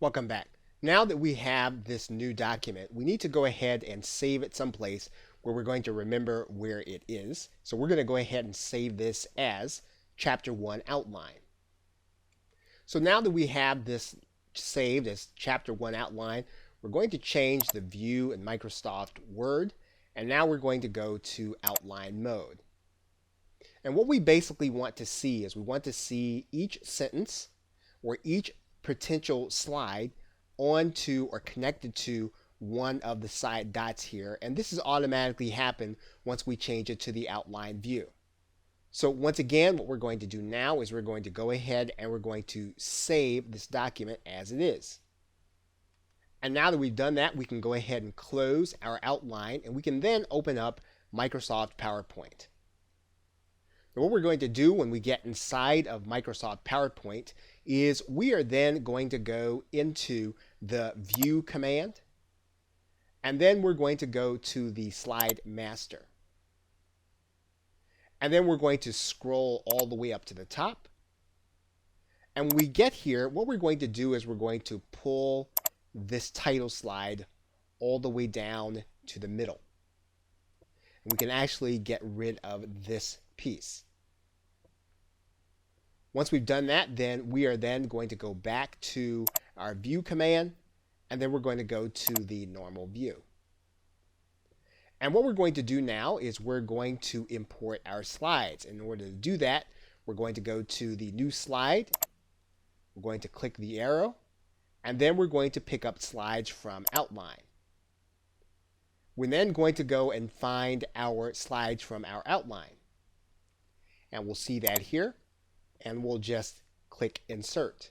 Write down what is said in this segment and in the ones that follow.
Welcome back. Now that we have this new document, we need to go ahead and save it someplace where we're going to remember where it is. So we're going to go ahead and save this as Chapter 1 Outline. So now that we have this saved as Chapter 1 Outline, we're going to change the view in Microsoft Word, and now we're going to go to Outline Mode. And what we basically want to see is we want to see each sentence or each potential slide onto or connected to one of the side dots here, and this is automatically happen once we change it to the outline view. So once again, what we're going to do now is we're going to go ahead and we're going to save this document as it is. And now that we've done that, we can go ahead and close our outline, and we can then open up Microsoft PowerPoint. Now what we're going to do when we get inside of Microsoft PowerPoint is we are then going to go into the View command, and then we're going to go to the Slide Master. And then we're going to scroll all the way up to the top. And when we get here, what we're going to do is we're going to pull this title slide all the way down to the middle. And we can actually get rid of this piece. Once we've done that, then we are then going to go back to our View command, and then we're going to go to the normal view. And what we're going to do now is we're going to import our slides. In order to do that, we're going to go to the new slide. We're going to click the arrow, and then we're going to pick up slides from outline. We're then going to go and find our slides from our outline. And we'll see that here, and we'll just click Insert.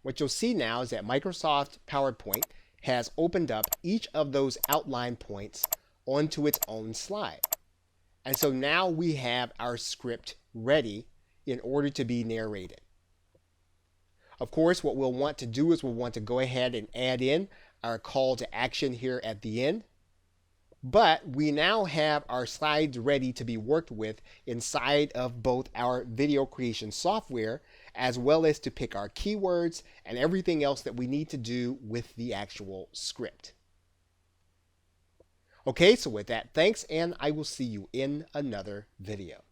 What you'll see now is that Microsoft PowerPoint has opened up each of those outline points onto its own slide. And so now we have our script ready in order to be narrated. Of course, what we'll want to do is we'll want to go ahead and add in our call to action here at the end. But we now have our slides ready to be worked with inside of both our video creation software, as well as to pick our keywords and everything else that we need to do with the actual script. Okay, so with that, thanks, and I will see you in another video.